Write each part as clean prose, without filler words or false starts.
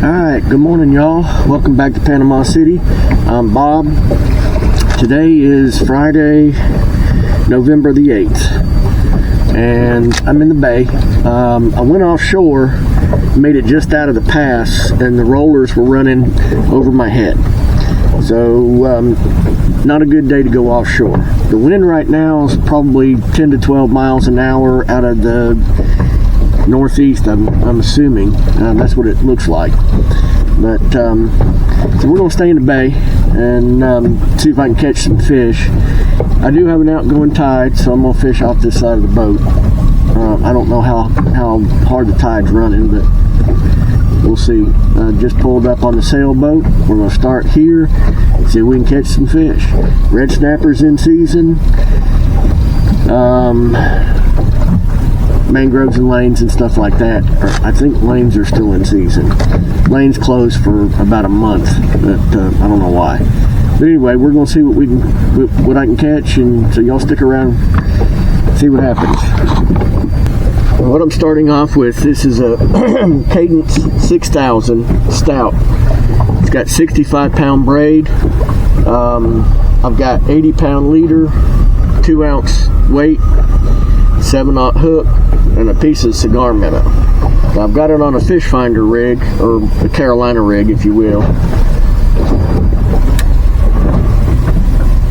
Alright, good morning y'all. Welcome back to Panama City. I'm Bob. Today is Friday, November the 8th. And I'm in the bay. I went offshore, made it just out of the pass, and the rollers were running over my head. So, not a good day to go offshore. The wind right now is probably 10 to 12 miles an hour out of the northeast, I'm assuming. That's what it looks like. But so we're going to stay in the bay and see if I can catch some fish. I do have an outgoing tide, so I'm going to fish off this side of the boat. I don't know how hard the tide's running, but we'll see. Just pulled up on the sailboat. We're going to start here, see if we can catch some fish. Red snapper's in season. Mangroves and lanes and stuff like that. I think lanes are still in season. Lanes closed for about a month, but I don't know why. But anyway, we're going to see what I can catch, and so y'all stick around, see what happens. What I'm starting off with, this is a Cadence 6000 Stout. It's got 65-pound braid. I've got 80-pound leader, 2-ounce weight, 7/0 hook, and a piece of cigar minnow. Now, I've got it on a fish finder rig, or a Carolina rig, if you will.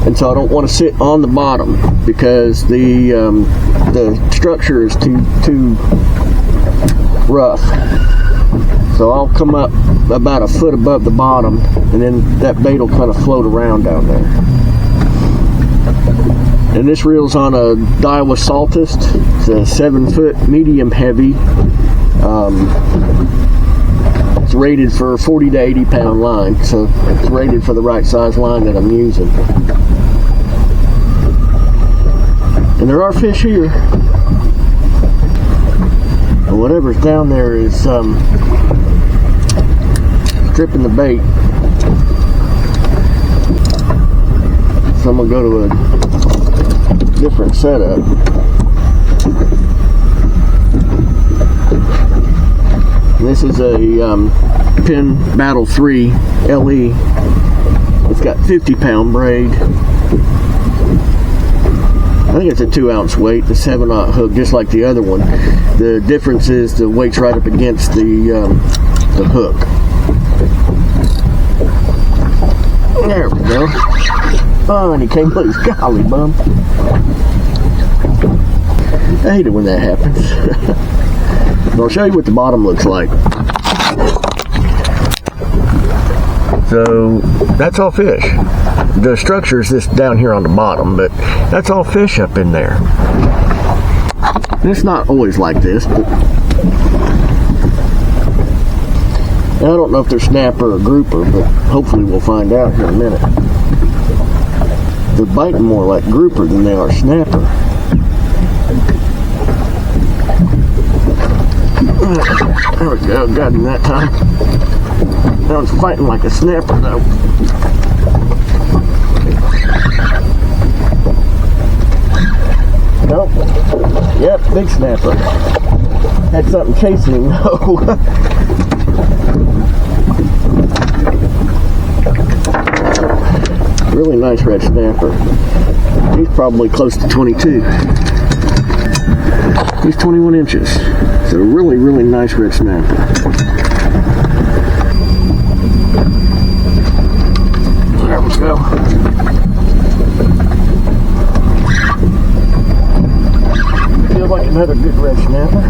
And so I don't want to sit on the bottom because the structure is too rough. So I'll come up about a foot above the bottom, and then that bait will kind of float around down there. And this reel's on a Daiwa Saltist. It's a 7-foot medium heavy. It's rated for 40 to 80 pound line, so it's rated for the right size line that I'm using. And there are fish here. And whatever's down there is tripping the bait. So I'm gonna go to a different setup. This is a Penn Battle 3 LE. It's got 50-pound braid. I think it's a 2-ounce weight, the 7/0 hook, just like the other one. The difference is the weight's right up against the hook. There we go. Oh, and he came loose. Golly, bum. I hate it when that happens. But I'll show you what the bottom looks like. So, that's all fish. The structure is this down here on the bottom, but that's all fish up in there. And it's not always like this, but I don't know if they're snapper or grouper, but hopefully we'll find out here in a minute. They're biting more like grouper than they are snapper. There we go, got him that time. That one's fighting like a snapper though. Nope. Yep, big snapper. Had something chasing him though. Really nice red snapper. He's probably close to 22. He's 21 inches. So really, really nice red snapper. There we go. Feels like another good red snapper.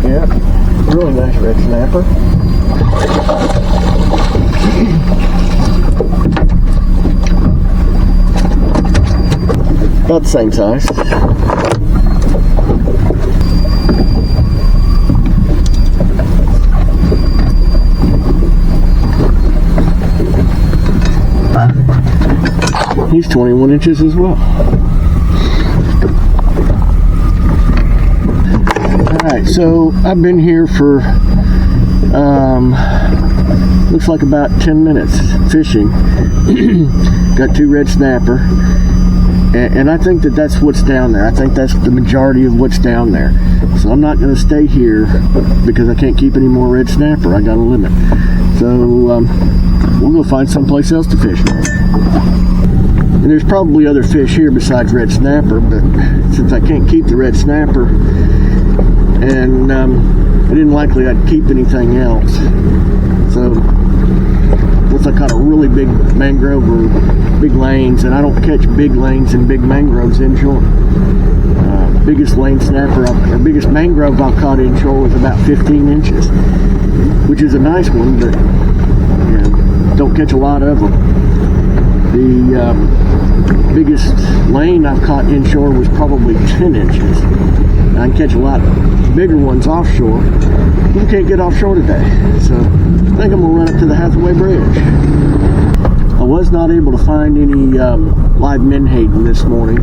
Yeah, really nice red snapper. About the same size. He's 21 inches as well. Alright, so I've been here for looks like about 10 minutes fishing. Got 2 red snapper. And I think that that's what's down there. I think that's the majority of what's down there. So I'm not going to stay here because I can't keep any more red snapper. I got a limit. So we'll go find someplace else to fish. And there's probably other fish here besides red snapper, but since I can't keep the red snapper, and I didn't likely I'd keep anything else. So once I caught a really big mangrove or big lanes, and I don't catch big lanes and big mangroves inshore. Biggest lane snapper or biggest mangrove I've caught inshore was about 15 inches, which is a nice one, but don't catch a lot of them. The biggest lane I've caught inshore was probably 10 inches. I can catch a lot bigger ones offshore. You can't get offshore today, so I think I'm gonna run up to the Hathaway Bridge. I was not able to find any live menhaden this morning,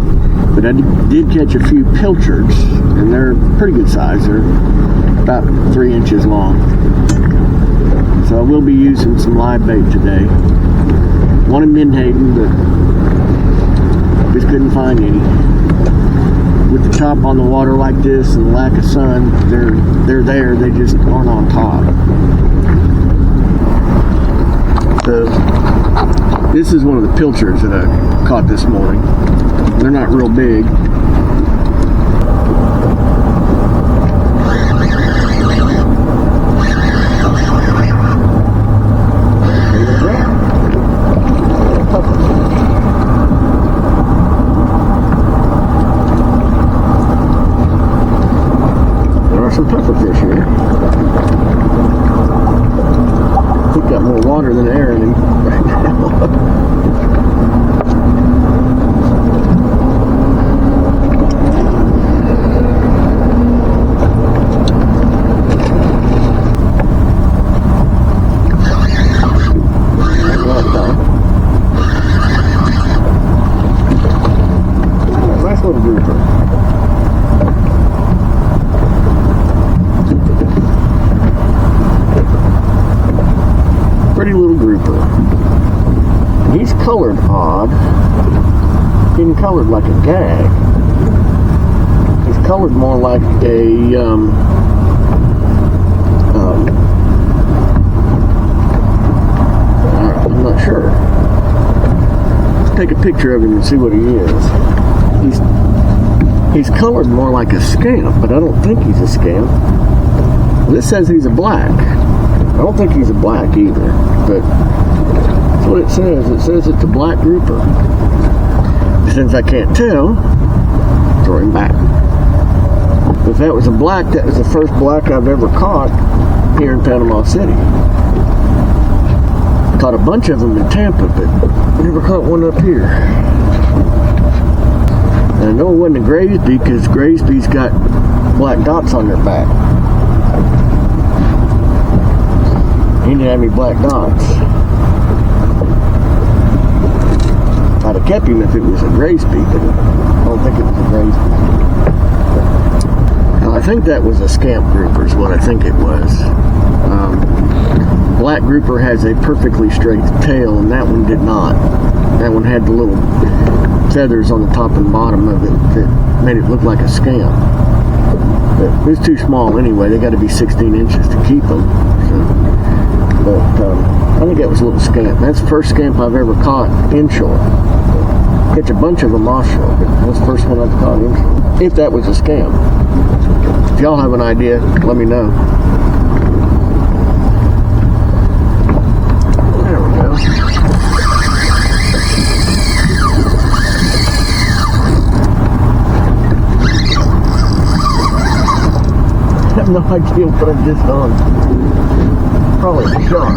but I did catch a few pilchards, and they're pretty good size. They're about 3 inches long. So I will be using some live bait today. Wanted menhaden, but just couldn't find any. With the top on the water like this and the lack of sun, they're there, they just aren't on top. So this is one of the pilchards that I caught this morning. They're not real big. There are some pufferfish here. He's got more water than air in him right now. Nice little grouper. Pretty little grouper. He's colored odd. Isn't colored like a gag. He's colored more like a I'm not sure. Let's take a picture of him and see what he is. He's colored more like a scamp, but I don't think he's a scamp. Well, this says he's a black. I don't think he's a black either, but that's what it says. It says it's a black grouper. Since I can't tell, throw him back. If that was a black, that was the first black I've ever caught here in Panama City. Caught a bunch of them in Tampa, but never caught one up here. And I know it wasn't a Gravesby because Gravesby's got black dots on their back. He didn't have any black dots. I'd have kept him if it was a Gravesby, but I don't think it was a Gravesby. Now, I think that was a scamp grouper is what I think it was. Black grouper has a perfectly straight tail, and that one did not. That one had the little feathers on the top and bottom of it that made it look like a scamp. But it was too small anyway. They got to be 16 inches to keep them. So, but I think that was a little scamp. That's the first scamp I've ever caught inshore. Catch a bunch of them offshore, but that's the first one I've caught inshore. If that was a scamp. If y'all have an idea, let me know. There we go. I have no idea what I just done. Probably a shark.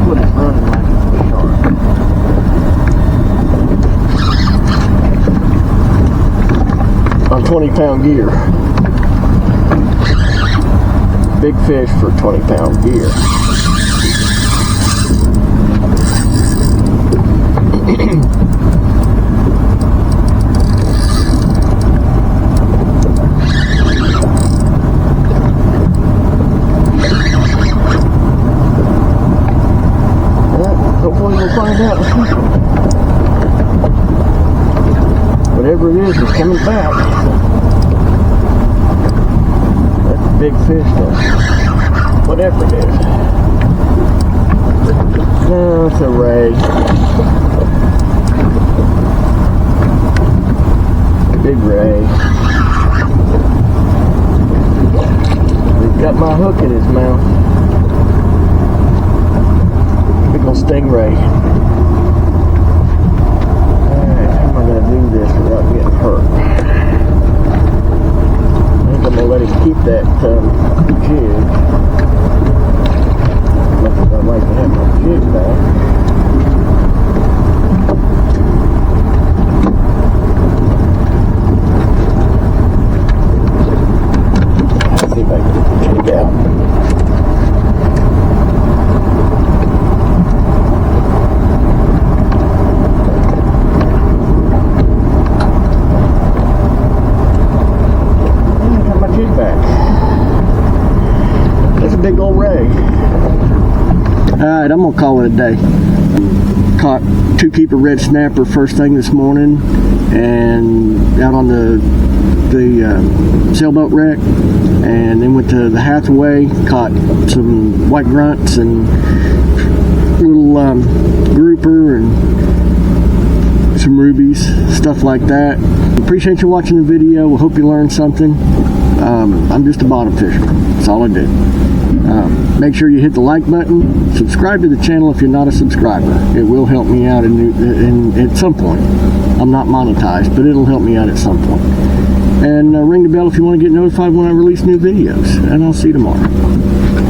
What is running like it's a shark? On 20-pound gear. Big fish for 20-pound gear. coming back. That's a big fish though. Whatever it is. No, it's a ray. Big ray. He's got my hook in his mouth. Big old stingray. Alright, how am I going to do this without getting hurt? I think I'm going to let him keep that jig. Much as I'd like to have my jig back. Let's see if I can get the jig out. Big old ray. Alright, I'm gonna call it a day. Caught 2-keeper red snapper first thing this morning, and out on the sailboat wreck, and then went to the Hathaway, caught some white grunts and little grouper and some rubies, stuff like that. Appreciate you watching the video. We hope you learned something. I'm just a bottom fisherman. That's all I do. Make sure you hit the like button. Subscribe to the channel if you're not a subscriber. It will help me out at some point. I'm not monetized, but it'll help me out at some point. And ring the bell if you want to get notified when I release new videos. And I'll see you tomorrow.